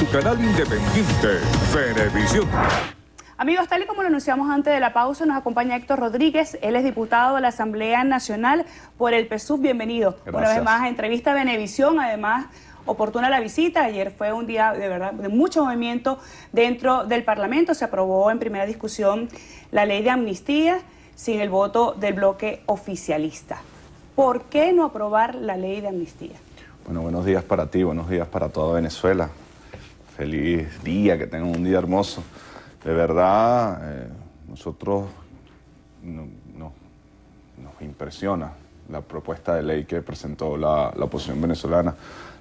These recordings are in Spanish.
tu canal independiente, Venevisión. Amigos, tal y como lo anunciamos antes de la pausa, nos acompaña Héctor Rodríguez. Él es diputado de la Asamblea Nacional por el PSUV. Bienvenido. Gracias. Una vez más a Entrevista Venevisión. Además, oportuna la visita. Ayer fue un día de verdad de mucho movimiento dentro del Parlamento. Se aprobó en primera discusión la ley de amnistía sin el voto del bloque oficialista. ¿Por qué no aprobar la ley de amnistía? Bueno, buenos días para ti, buenos días para toda Venezuela. Feliz día, que tengan un día hermoso. De verdad, nosotros nos impresiona la propuesta de ley que presentó la oposición venezolana.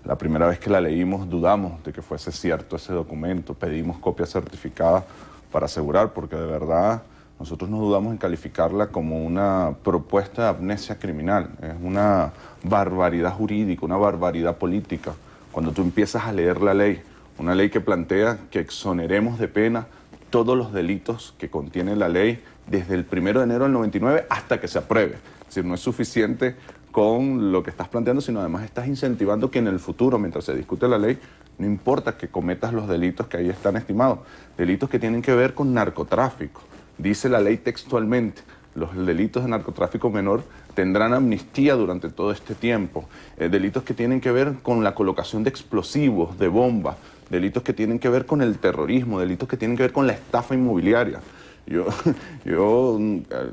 La primera vez que la leímos dudamos de que fuese cierto ese documento, pedimos copia certificada para asegurar, porque de verdad nosotros no dudamos en calificarla como una propuesta de amnesia criminal. Es una barbaridad jurídica, una barbaridad política. Cuando tú empiezas a leer la ley, una ley que plantea que exoneremos de pena todos los delitos que contiene la ley desde el 1 de enero del 99 hasta que se apruebe. Es decir, no es suficiente con lo que estás planteando, sino además estás incentivando que en el futuro, mientras se discute la ley, no importa que cometas los delitos que ahí están estimados, delitos que tienen que ver con narcotráfico. Dice la ley textualmente, los delitos de narcotráfico menor tendrán amnistía durante todo este tiempo. Delitos que tienen que ver con la colocación de explosivos, de bombas, delitos que tienen que ver con el terrorismo, delitos que tienen que ver con la estafa inmobiliaria. Yo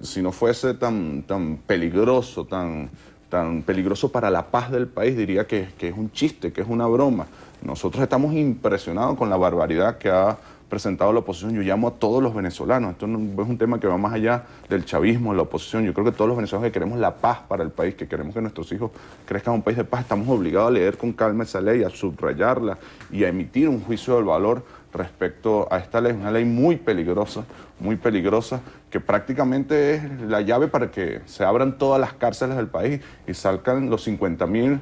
si no fuese tan peligroso, tan peligroso para la paz del país, diría que es un chiste, que es una broma. Nosotros estamos impresionados con la barbaridad que ha presentado la oposición. Yo llamo a todos los venezolanos, esto no es un tema que va más allá del chavismo, de la oposición. Yo creo que todos los venezolanos que queremos la paz para el país, que queremos que nuestros hijos crezcan en un país de paz, estamos obligados a leer con calma esa ley, a subrayarla y a emitir un juicio del valor respecto a esta ley. Una ley muy peligrosa, que prácticamente es la llave para que se abran todas las cárceles del país y salgan los 50.000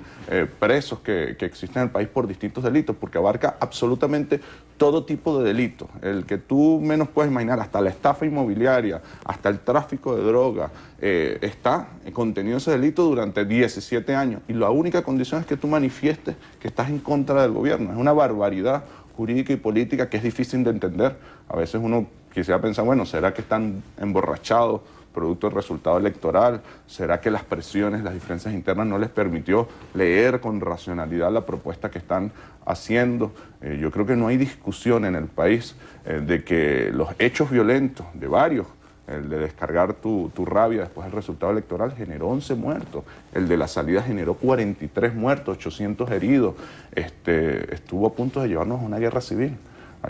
presos que existen en el país por distintos delitos, porque abarca absolutamente todo tipo de delitos, el que tú menos puedes imaginar, hasta la estafa inmobiliaria, hasta el tráfico de droga, está contenido ese delito durante 17 años, y la única condición es que tú manifiestes que estás en contra del gobierno. Es una barbaridad jurídica y política que es difícil de entender. A veces uno quisiera pensar, bueno, ¿será que están emborrachados producto del resultado electoral? ¿Será que las presiones, las diferencias internas no les permitió leer con racionalidad la propuesta que están haciendo? Yo creo que no hay discusión en el país de que los hechos violentos de varios, el de descargar tu rabia después del resultado electoral, generó 11 muertos. El de la salida generó 43 muertos, 800 heridos. Estuvo a punto de llevarnos a una guerra civil.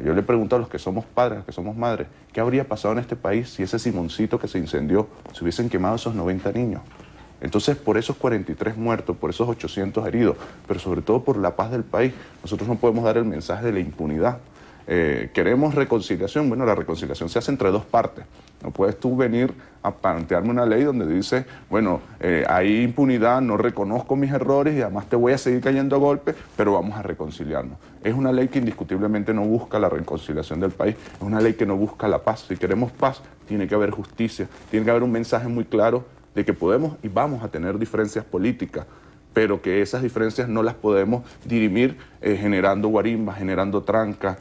Yo le pregunto a los que somos padres, a los que somos madres, ¿qué habría pasado en este país si ese Simoncito que se incendió se hubiesen quemado esos 90 niños? Entonces, por esos 43 muertos, por esos 800 heridos, pero sobre todo por la paz del país, nosotros no podemos dar el mensaje de la impunidad. ¿Queremos reconciliación? Bueno, la reconciliación se hace entre dos partes. No puedes tú venir a plantearme una ley donde dice, bueno, hay impunidad, no reconozco mis errores y además te voy a seguir cayendo a golpes, pero vamos a reconciliarnos. Es una ley que indiscutiblemente no busca la reconciliación del país, es una ley que no busca la paz. Si queremos paz, tiene que haber justicia, tiene que haber un mensaje muy claro de que podemos y vamos a tener diferencias políticas, pero que esas diferencias no las podemos dirimir generando guarimbas, generando trancas,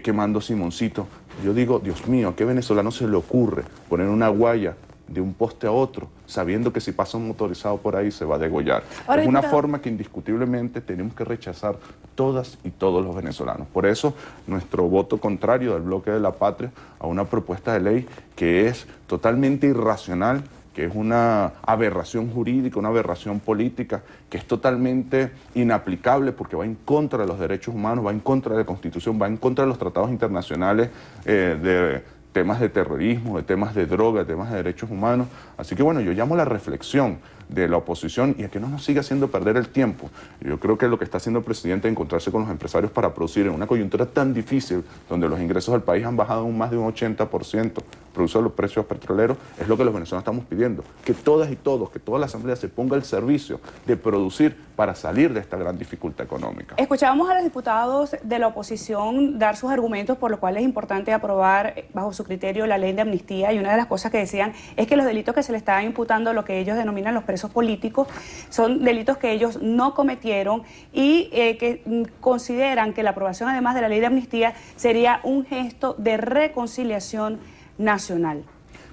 quemando Simoncito. Yo digo, Dios mío, ¿a qué venezolano se le ocurre poner una guaya de un poste a otro, sabiendo que si pasa un motorizado por ahí se va a degollar? Es una forma que indiscutiblemente tenemos que rechazar todas y todos los venezolanos. Por eso, nuestro voto contrario del Bloque de la Patria a una propuesta de ley que es totalmente irracional, que es una aberración jurídica, una aberración política, que es totalmente inaplicable porque va en contra de los derechos humanos, va en contra de la Constitución, va en contra de los tratados internacionales de temas de terrorismo, de temas de droga, de temas de derechos humanos. Así que bueno, yo llamo a la reflexión de la oposición y a que no nos siga haciendo perder el tiempo. Yo creo que lo que está haciendo el presidente es encontrarse con los empresarios para producir en una coyuntura tan difícil, donde los ingresos del país han bajado más de un 80%, produce los precios petroleros, es lo que los venezolanos estamos pidiendo, que todas y todos, que toda la Asamblea se ponga al servicio de producir para salir de esta gran dificultad económica. Escuchábamos a los diputados de la oposición dar sus argumentos por lo cual es importante aprobar bajo su criterio la ley de amnistía, y una de las cosas que decían es que los delitos que se le estaban imputando, lo que ellos denominan los presos políticos, son delitos que ellos no cometieron y que consideran que la aprobación además de la ley de amnistía sería un gesto de reconciliación nacional.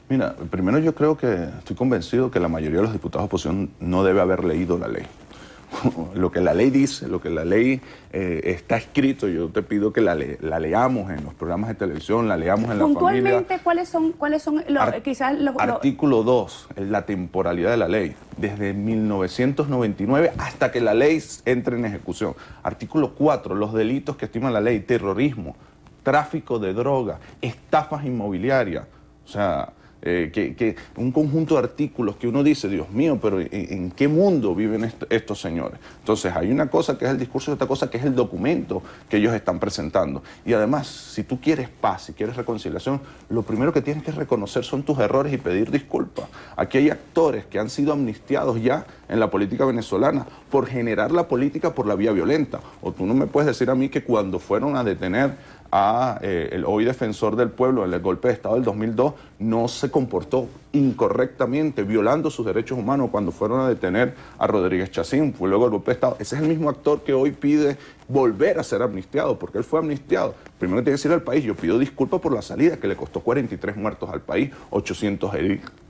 Mira, primero yo creo que estoy convencido que la mayoría de los diputados de oposición no debe haber leído la ley. Lo que la ley dice, lo que la ley está escrito, yo te pido que la leamos en los programas de televisión, la leamos en la familia. Puntualmente, ¿cuáles son los Artículo 2, la temporalidad de la ley, desde 1999 hasta que la ley entre en ejecución. Artículo 4, los delitos que estima la ley: terrorismo, tráfico de droga, estafas inmobiliarias, o sea, que un conjunto de artículos que uno dice, Dios mío, pero ¿en qué mundo viven estos señores? Entonces hay una cosa que es el discurso y otra cosa que es el documento que ellos están presentando. Y además, si tú quieres paz, si quieres reconciliación, lo primero que tienes que reconocer son tus errores y pedir disculpas. Aquí hay actores que han sido amnistiados ya en la política venezolana por generar la política por la vía violenta. O tú no me puedes decir a mí que cuando fueron a detener a el hoy defensor del pueblo en el golpe de Estado del 2002, no se comportó incorrectamente, violando sus derechos humanos cuando fueron a detener a Rodríguez Chacín, fue luego el golpe de Estado. Ese es el mismo actor que hoy pide volver a ser amnistiado, porque él fue amnistiado. Primero tiene que decir al país, yo pido disculpas por la salida, que le costó 43 muertos al país, 800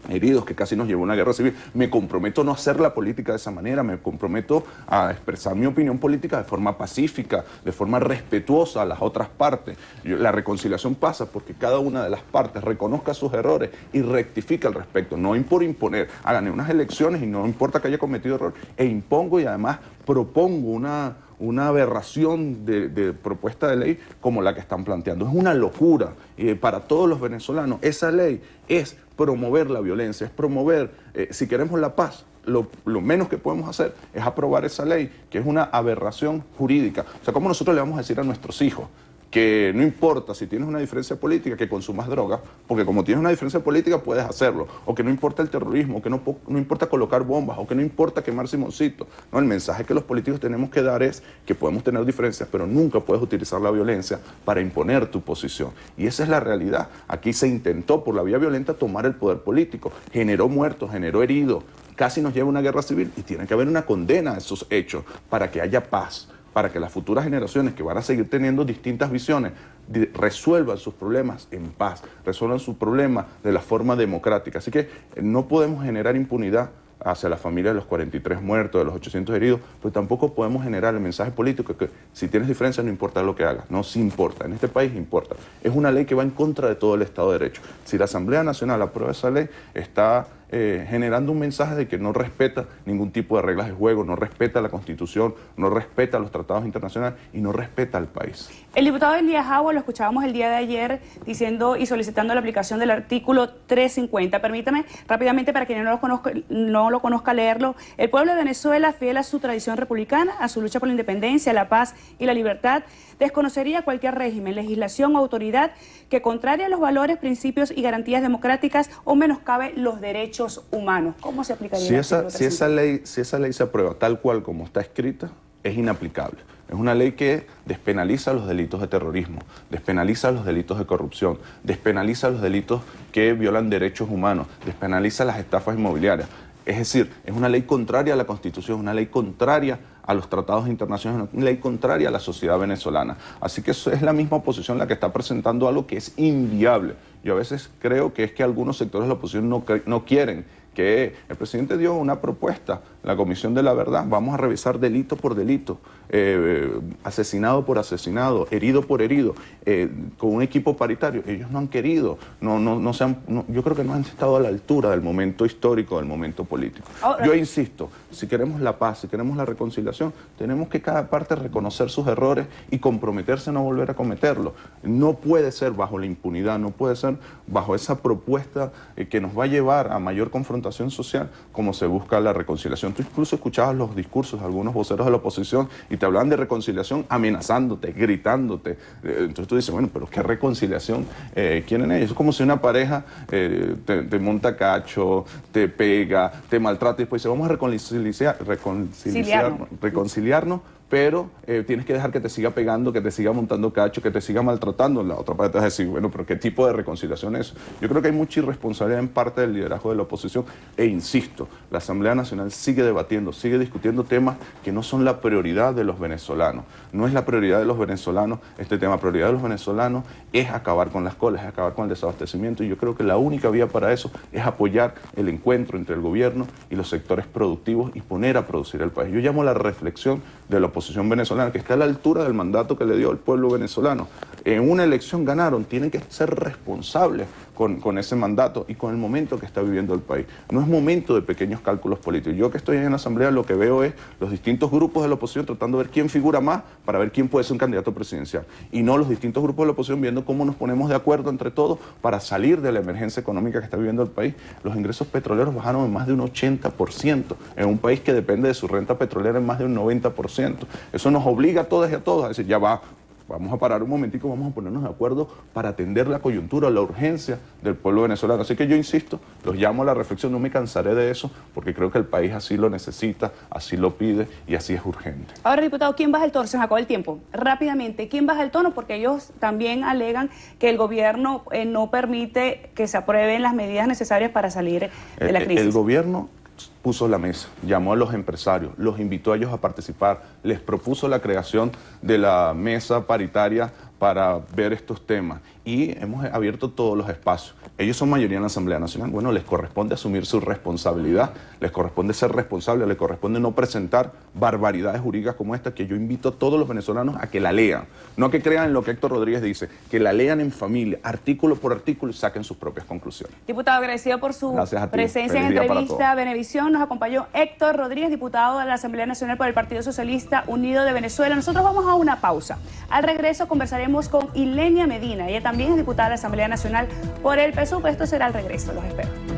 heridos, que casi nos llevó a una guerra civil. Me comprometo a no hacer la política de esa manera, me comprometo a expresar mi opinión política de forma pacífica, de forma respetuosa a las otras partes. La reconciliación pasa porque cada una de las partes reconozca sus errores y rectifica al respecto, no por imponer. Hagan unas elecciones y no importa que haya cometido error, impongo y además propongo una aberración de propuesta de ley como la que están planteando. Es una locura para todos los venezolanos. Esa ley es promover la violencia, es promover, si queremos la paz, lo menos que podemos hacer es aprobar esa ley, que es una aberración jurídica. O sea, ¿cómo nosotros le vamos a decir a nuestros hijos que no importa si tienes una diferencia política que consumas droga, porque como tienes una diferencia política puedes hacerlo, o que no importa el terrorismo, o que no importa colocar bombas, o que no importa quemar Simoncito? No, el mensaje que los políticos tenemos que dar es que podemos tener diferencias, pero nunca puedes utilizar la violencia para imponer tu posición. Y esa es la realidad. Aquí se intentó por la vía violenta tomar el poder político, generó muertos, generó heridos, casi nos lleva a una guerra civil, y tiene que haber una condena a esos hechos para que haya paz, para que las futuras generaciones que van a seguir teniendo distintas visiones resuelvan sus problemas en paz, resuelvan sus problemas de la forma democrática. Así que no podemos generar impunidad hacia la familia de los 43 muertos, de los 800 heridos, pero tampoco podemos generar el mensaje político que si tienes diferencia no importa lo que hagas. No, sí importa. En este país importa. Es una ley que va en contra de todo el Estado de Derecho. Si la Asamblea Nacional aprueba esa ley, está generando un mensaje de que no respeta ningún tipo de reglas de juego, no respeta la Constitución, no respeta los tratados internacionales y no respeta al país. El diputado Elías Agua lo escuchábamos el día de ayer diciendo y solicitando la aplicación del artículo 350. Permítame rápidamente, para quien no lo conozca leerlo. El pueblo de Venezuela, fiel a su tradición republicana, a su lucha por la independencia, la paz y la libertad, desconocería cualquier régimen, legislación o autoridad que, contraria a los valores, principios y garantías democráticas o menoscabe los derechos humanos. ¿Cómo se aplicaría? Si esa ley se aprueba tal cual como está escrita, es inaplicable. Es una ley que despenaliza los delitos de terrorismo, despenaliza los delitos de corrupción, despenaliza los delitos que violan derechos humanos, despenaliza las estafas inmobiliarias. Es decir, es una ley contraria a la Constitución, una ley contraria a los tratados internacionales, una ley contraria a la sociedad venezolana. Así que eso es la misma oposición la que está presentando algo que es inviable. Yo a veces creo que es que algunos sectores de la oposición no quieren que el presidente dio una propuesta, la Comisión de la Verdad, vamos a revisar delito por delito, asesinado por asesinado, herido por herido, con un equipo paritario. Ellos no han querido, yo creo que no han estado a la altura del momento histórico, del momento político. Yo insisto, si queremos la paz, si queremos la reconciliación, tenemos que cada parte reconocer sus errores y comprometerse a no volver a cometerlos. No puede ser bajo la impunidad, no puede ser bajo esa propuesta que nos va a llevar a mayor confrontación confrontación social como se busca la reconciliación. Tú incluso escuchabas los discursos de algunos voceros de la oposición y te hablaban de reconciliación amenazándote, gritándote. Entonces tú dices, bueno, pero ¿qué reconciliación quieren ellos? Es como si una pareja te monta cacho, te pega, te maltrata y después dice, vamos a reconciliarnos, pero tienes que dejar que te siga pegando, que te siga montando cacho, que te siga maltratando. La otra parte te va a decir, bueno, pero ¿qué tipo de reconciliación es? Yo creo que hay mucha irresponsabilidad en parte del liderazgo de la oposición e insisto, la Asamblea Nacional sigue debatiendo, sigue discutiendo temas que no son la prioridad de los venezolanos. No es la prioridad de los venezolanos este tema. La prioridad de los venezolanos es acabar con las colas, es acabar con el desabastecimiento y yo creo que la única vía para eso es apoyar el encuentro entre el gobierno y los sectores productivos y poner a producir el país. Yo llamo a la reflexión de la oposición venezolana, que está a la altura del mandato que le dio el pueblo venezolano. En una elección ganaron, tienen que ser responsables con ese mandato y con el momento que está viviendo el país. No es momento de pequeños cálculos políticos. Yo que estoy en la Asamblea lo que veo es los distintos grupos de la oposición tratando de ver quién figura más para ver quién puede ser un candidato presidencial. Y no los distintos grupos de la oposición viendo cómo nos ponemos de acuerdo entre todos para salir de la emergencia económica que está viviendo el país. Los ingresos petroleros bajaron en más de un 80%, en un país que depende de su renta petrolera en más de un 90%. Eso nos obliga a todas y a todos a decir, ya va, vamos a parar un momentico, vamos a ponernos de acuerdo para atender la coyuntura, la urgencia del pueblo venezolano. Así que yo insisto, los llamo a la reflexión, no me cansaré de eso, porque creo que el país así lo necesita, así lo pide y así es urgente. Ahora, diputado, ¿quién baja el tono? Se me acabó el tiempo. Rápidamente, ¿quién baja el tono? Porque ellos también alegan que el gobierno no permite que se aprueben las medidas necesarias para salir de la crisis. El gobierno puso la mesa, llamó a los empresarios, los invitó a ellos a participar, les propuso la creación de la mesa paritaria para ver estos temas y hemos abierto todos los espacios. Ellos son mayoría en la Asamblea Nacional, bueno, les corresponde asumir su responsabilidad, les corresponde ser responsables, les corresponde no presentar barbaridades jurídicas como esta, que yo invito a todos los venezolanos a que la lean, no que crean en lo que Héctor Rodríguez dice, que la lean en familia, artículo por artículo y saquen sus propias conclusiones. Diputado, agradecido por su presencia en entrevista a Venevisión. Nos acompañó Héctor Rodríguez, diputado de la Asamblea Nacional por el Partido Socialista Unido de Venezuela. Nosotros vamos a una pausa. Al regreso conversaremos con Ilenia Medina. Ella también es diputada de la Asamblea Nacional por el PSUV. Esto será al regreso. Los espero.